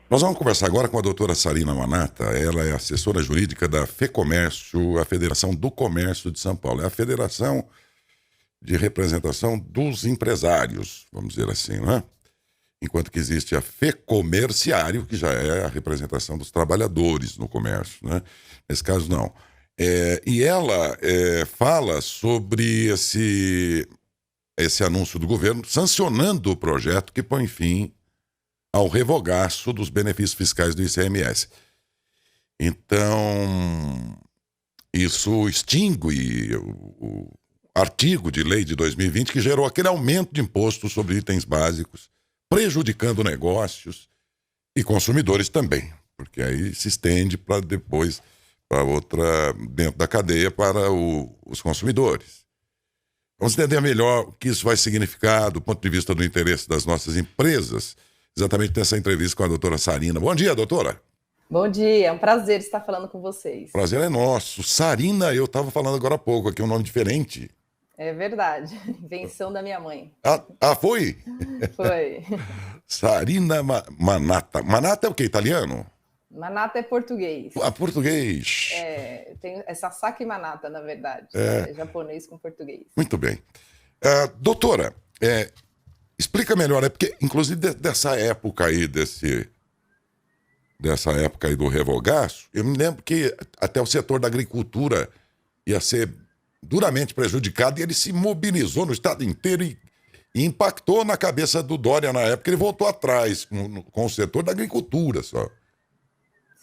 Nós vamos conversar agora com a doutora Sarina Manata. Ela é assessora jurídica da FEComércio, a Federação do Comércio de São Paulo. É a federação de representação dos empresários, vamos dizer assim, não é? Enquanto que existe a FEComerciário, que já é a representação dos trabalhadores no comércio, né? Nesse caso, não. E ela fala sobre esse anúncio do governo sancionando o projeto que põe fim ao revogaço dos benefícios fiscais do ICMS. Então, isso extingue o artigo de lei de 2020 que gerou aquele aumento de imposto sobre itens básicos, prejudicando negócios e consumidores também, porque aí se estende para depois, para outra, dentro da cadeia, para os consumidores. Vamos entender melhor o que isso vai significar do ponto de vista do interesse das nossas empresas, exatamente nessa entrevista com a doutora Sarina. Bom dia, doutora. Bom dia, é um prazer estar falando com vocês. Prazer é nosso. Sarina, eu estava falando agora há pouco aqui, um nome diferente. É verdade, invenção da minha mãe. Foi? Foi. Sarina Manata. Manata é o quê? Italiano? Manata é português. Português. É Sasaki Manata, na verdade. É. É japonês com português. Muito bem. Doutora, explica melhor, porque inclusive dessa época aí, dessa época aí do revogaço, eu me lembro que até o setor da agricultura ia ser duramente prejudicado e ele se mobilizou no estado inteiro e impactou na cabeça do Dória na época. Ele voltou atrás com o setor da agricultura só.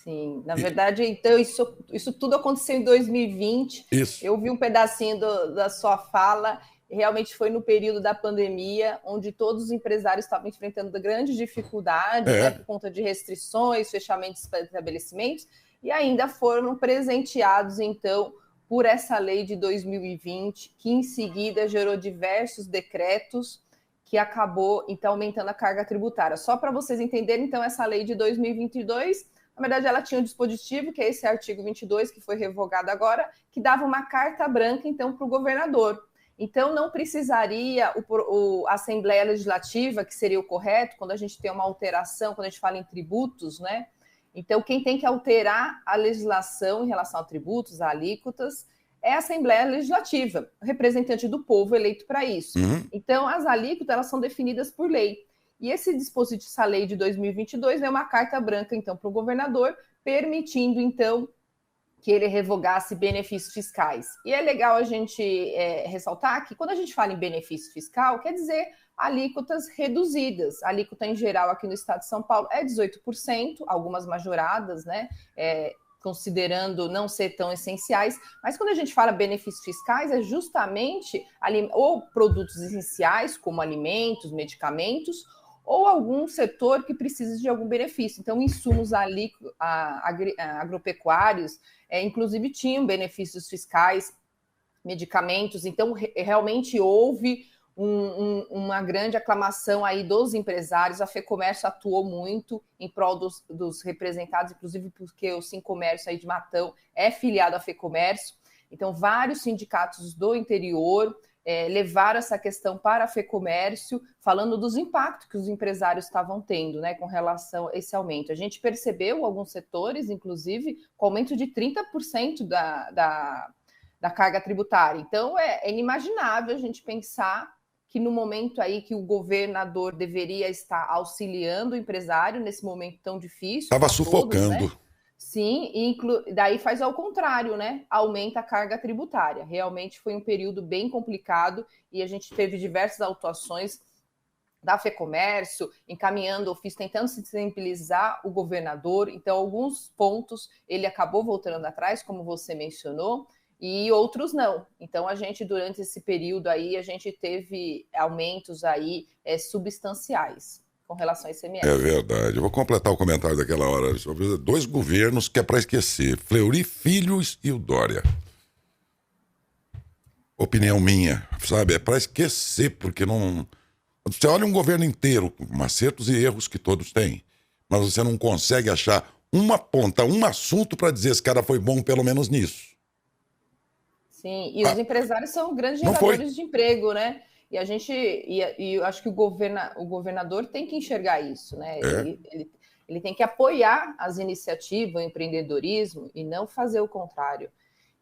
Sim, na verdade, então, isso tudo aconteceu em 2020. Isso. Eu vi um pedacinho da sua fala. Realmente foi no período da pandemia, onde todos os empresários estavam enfrentando grandes dificuldades, né, por conta de restrições, fechamentos de estabelecimentos, e ainda foram presenteados, então, por essa lei de 2020, que em seguida gerou diversos decretos que acabou, então, aumentando a carga tributária. Só para vocês entenderem, então, essa lei de 2022, na verdade, ela tinha um dispositivo, que é esse artigo 22, que foi revogado agora, que dava uma carta branca, então, para o governador. Então, não precisaria a Assembleia Legislativa, que seria o correto, quando a gente tem uma alteração, quando a gente fala em tributos, né? Então, quem tem que alterar a legislação em relação a tributos, a alíquotas, é a Assembleia Legislativa, o representante do povo eleito para isso. Uhum. Então, as alíquotas elas são definidas por lei. E esse dispositivo, essa lei de 2022, é uma carta branca, então, para o governador, permitindo, então, que ele revogasse benefícios fiscais. E é legal a gente ressaltar que quando a gente fala em benefício fiscal, quer dizer alíquotas reduzidas. A alíquota em geral aqui no estado de São Paulo é 18%, algumas majoradas, né? Considerando não ser tão essenciais, mas quando a gente fala benefícios fiscais, é justamente ou produtos essenciais, como alimentos, medicamentos, ou algum setor que precisa de algum benefício. Então, insumos agropecuários, inclusive tinham benefícios fiscais, medicamentos. Então, realmente houve uma grande aclamação aí dos empresários. A FEComércio atuou muito em prol dos representados, inclusive porque o Sincomércio aí de Matão é filiado à FEComércio. Então, vários sindicatos do interior levaram essa questão para a FEComércio, falando dos impactos que os empresários estavam tendo, né, com relação a esse aumento. A gente percebeu alguns setores, inclusive, com aumento de 30% da carga tributária. Então, é inimaginável a gente pensar que no momento aí que o governador deveria estar auxiliando o empresário nesse momento tão difícil. Estava sufocando. Todos, né? Sim, daí faz ao contrário, né? Aumenta a carga tributária. Realmente foi um período bem complicado e a gente teve diversas autuações da FEComércio, encaminhando ofício, tentando sensibilizar o governador. Então, alguns pontos ele acabou voltando atrás, como você mencionou, e outros não. Então, a gente, durante esse período aí, a gente teve aumentos aí substanciais com relação ao ICMS. É verdade. Eu vou completar o comentário daquela hora. Dois governos que é para esquecer. Fleury Filhos e o Dória. Opinião minha, sabe? É para esquecer, porque não... Você olha um governo inteiro, com acertos e erros que todos têm, mas você não consegue achar uma ponta, um assunto para dizer esse cara foi bom pelo menos nisso. Sim, e os empresários são grandes geradores de emprego, né? E a gente, e eu acho que o governador tem que enxergar isso, né? Ele tem que apoiar as iniciativas, o empreendedorismo e não fazer o contrário.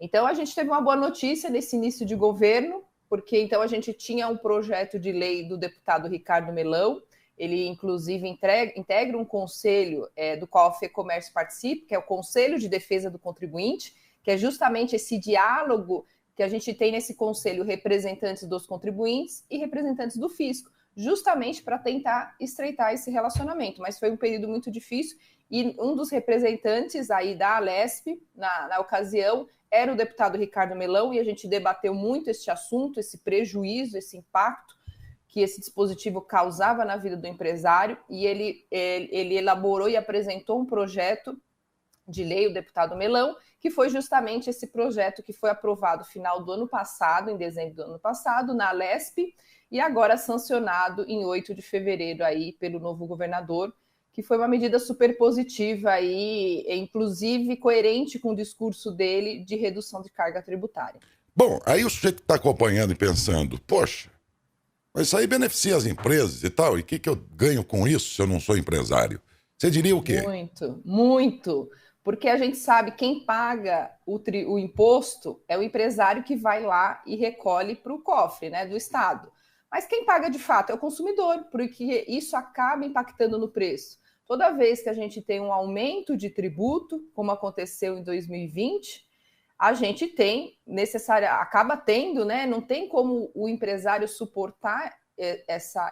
Então, a gente teve uma boa notícia nesse início de governo, porque então a gente tinha um projeto de lei do deputado Ricardo Melão. Ele, inclusive, integra um conselho do qual a FEComércio participa, que é o Conselho de Defesa do Contribuinte, que é justamente esse diálogo que a gente tem nesse conselho, representantes dos contribuintes e representantes do fisco, justamente para tentar estreitar esse relacionamento. Mas foi um período muito difícil e um dos representantes aí da Alesp, na ocasião, era o deputado Ricardo Melão, e a gente debateu muito este assunto, esse prejuízo, esse impacto que esse dispositivo causava na vida do empresário, e ele elaborou e apresentou um projeto de lei, o deputado Melão, que foi justamente esse projeto que foi aprovado no final do ano passado, em dezembro do ano passado, na Alesp, e agora sancionado em 8 de fevereiro aí pelo novo governador, que foi uma medida super positiva e, inclusive, coerente com o discurso dele de redução de carga tributária. Bom, aí o sujeito está acompanhando e pensando, poxa, mas isso aí beneficia as empresas e tal, e o que eu ganho com isso se eu não sou empresário? Você diria o quê? Muito, muito. Porque a gente sabe quem paga o imposto é o empresário que vai lá e recolhe para o cofre, né, do Estado. Mas quem paga de fato é o consumidor, porque isso acaba impactando no preço. Toda vez que a gente tem um aumento de tributo, como aconteceu em 2020, a gente tem acaba tendo, né? Não tem como o empresário suportar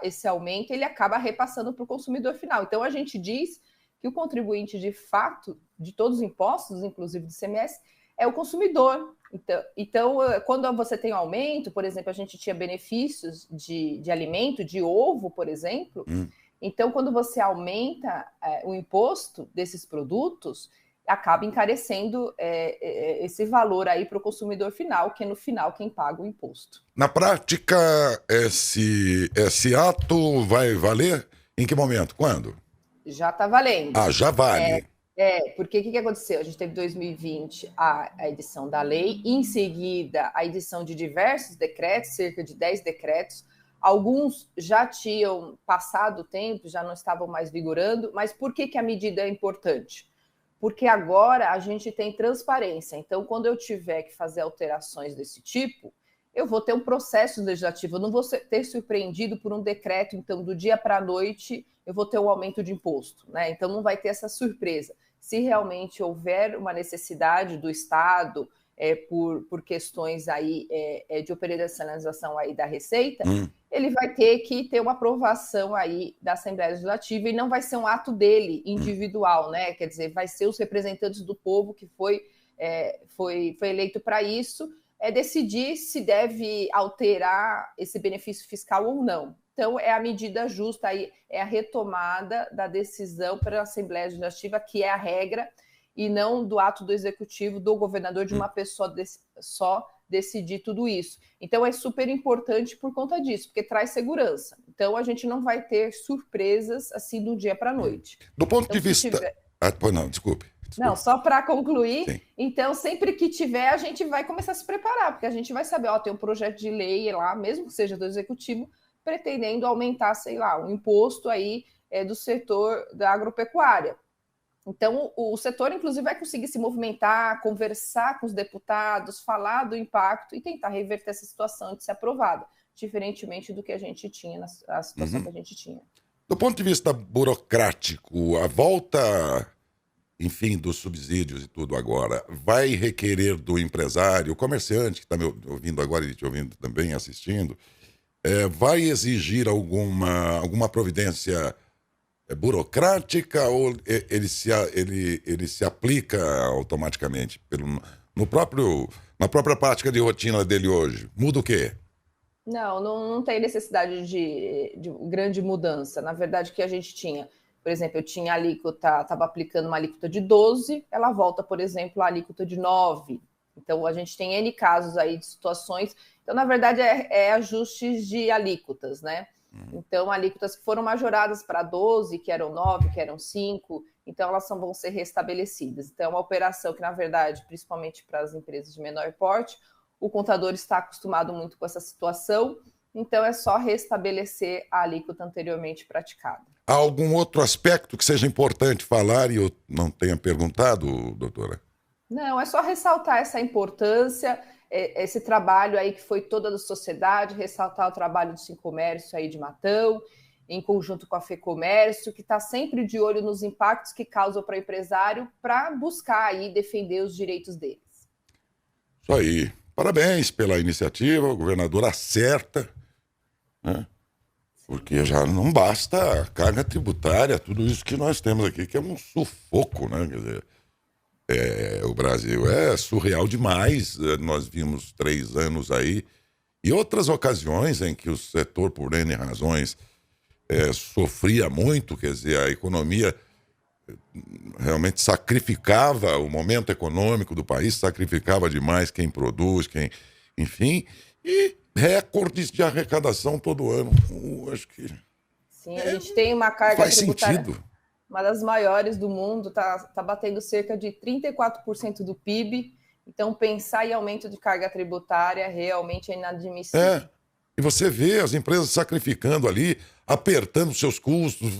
esse aumento, ele acaba repassando para o consumidor final. Então, a gente diz que o contribuinte, de fato, de todos os impostos, inclusive do ICMS, é o consumidor. Então, quando você tem um aumento, por exemplo, a gente tinha benefícios de alimento, de ovo, por exemplo. Então, quando você aumenta o imposto desses produtos, acaba encarecendo esse valor aí para o consumidor final, que é no final quem paga o imposto. Na prática, esse ato vai valer em que momento? Quando? Já está valendo. Ah, já vale. Porque o que aconteceu? A gente teve em 2020 a edição da lei, em seguida a edição de diversos decretos, cerca de 10 decretos. Alguns já tinham passado o tempo, já não estavam mais vigorando, mas por que a medida é importante? Porque agora a gente tem transparência. Então, quando eu tiver que fazer alterações desse tipo, eu vou ter um processo legislativo, eu não vou ter surpreendido por um decreto, então, do dia para a noite, eu vou ter um aumento de imposto, né? Então, não vai ter essa surpresa. Se realmente houver uma necessidade do Estado por questões aí de operacionalização aí da Receita, ele vai ter que ter uma aprovação aí da Assembleia Legislativa e não vai ser um ato dele individual, né? Quer dizer, vai ser os representantes do povo que foi eleito para isso, decidir se deve alterar esse benefício fiscal ou não. Então, é a medida justa, aí, é a retomada da decisão para a Assembleia Legislativa, que é a regra, e não do ato do executivo, do governador, de uma pessoa só decidir tudo isso. Então, é super importante por conta disso, porque traz segurança. Então, a gente não vai ter surpresas assim do dia para a noite. Do ponto de vista... não, desculpe. Não, só para concluir, sim. Então, sempre que tiver, a gente vai começar a se preparar, porque a gente vai saber, tem um projeto de lei lá, mesmo que seja do executivo, pretendendo aumentar, sei lá, um imposto aí do setor da agropecuária. Então, o setor, inclusive, vai conseguir se movimentar, conversar com os deputados, falar do impacto e tentar reverter essa situação de ser aprovada, diferentemente do que a gente tinha, a situação que a gente tinha. Do ponto de vista burocrático, a volta, enfim, dos subsídios e tudo agora, vai requerer do empresário, o comerciante que está me ouvindo agora e te ouvindo também, assistindo, vai exigir alguma providência burocrática ou ele se aplica automaticamente na própria prática de rotina dele hoje? Muda o quê? Não tem necessidade de grande mudança. Na verdade, o que a gente tinha, por exemplo, eu tinha alíquota, estava aplicando uma alíquota de 12, ela volta, por exemplo, a alíquota de 9. Então, a gente tem N casos aí de situações. Então, na verdade, ajustes de alíquotas, né? Então, alíquotas que foram majoradas para 12, que eram 9, que eram 5, então elas vão ser restabelecidas. Então, é uma operação que, na verdade, principalmente para as empresas de menor porte, o contador está acostumado muito com essa situação, Então é só restabelecer a alíquota anteriormente praticada. Há algum outro aspecto que seja importante falar e eu não tenha perguntado, doutora? Não, é só ressaltar essa importância, esse trabalho aí que foi toda da sociedade, ressaltar o trabalho do Sincomércio aí de Matão, em conjunto com a FEComércio, que está sempre de olho nos impactos que causam para o empresário, para buscar aí defender os direitos deles. Isso aí. Parabéns pela iniciativa, o governador acerta, né? Porque já não basta a carga tributária, tudo isso que nós temos aqui, que é um sufoco, né? Quer dizer, o Brasil é surreal demais. Nós vimos 3 anos aí e outras ocasiões em que o setor, por N razões, sofria muito, quer dizer, a economia realmente sacrificava o momento econômico do país, sacrificava demais quem produz, enfim, e recordes de arrecadação todo ano. Acho que sim, a gente tem uma carga faz tributária, sentido. uma das maiores do mundo, tá batendo cerca de 34% do PIB. Então, pensar em aumento de carga tributária realmente é inadmissível. E você vê as empresas sacrificando ali, apertando seus custos,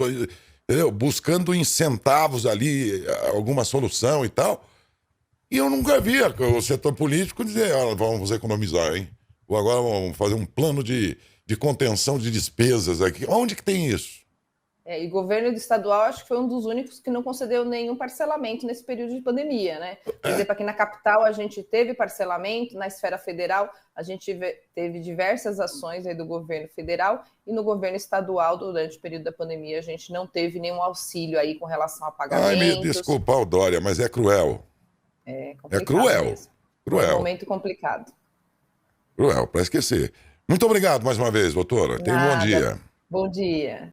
entendeu? Buscando incentavos ali, alguma solução e tal. E eu nunca vi o setor político dizer, vamos economizar, hein? Ou agora vamos fazer um plano de contenção de despesas aqui. Onde que tem isso? E o governo estadual acho que foi um dos únicos que não concedeu nenhum parcelamento nesse período de pandemia, né? Por exemplo, aqui na capital a gente teve parcelamento, na esfera federal a gente teve diversas ações aí do governo federal e no governo estadual durante o período da pandemia a gente não teve nenhum auxílio aí com relação a pagamentos. Ai, me desculpa, Dória, mas é cruel. É complicado cruel. mesmo. Cruel. É um momento complicado. Cruel, para esquecer. Muito obrigado mais uma vez, doutora. Tenha um bom dia. Bom dia.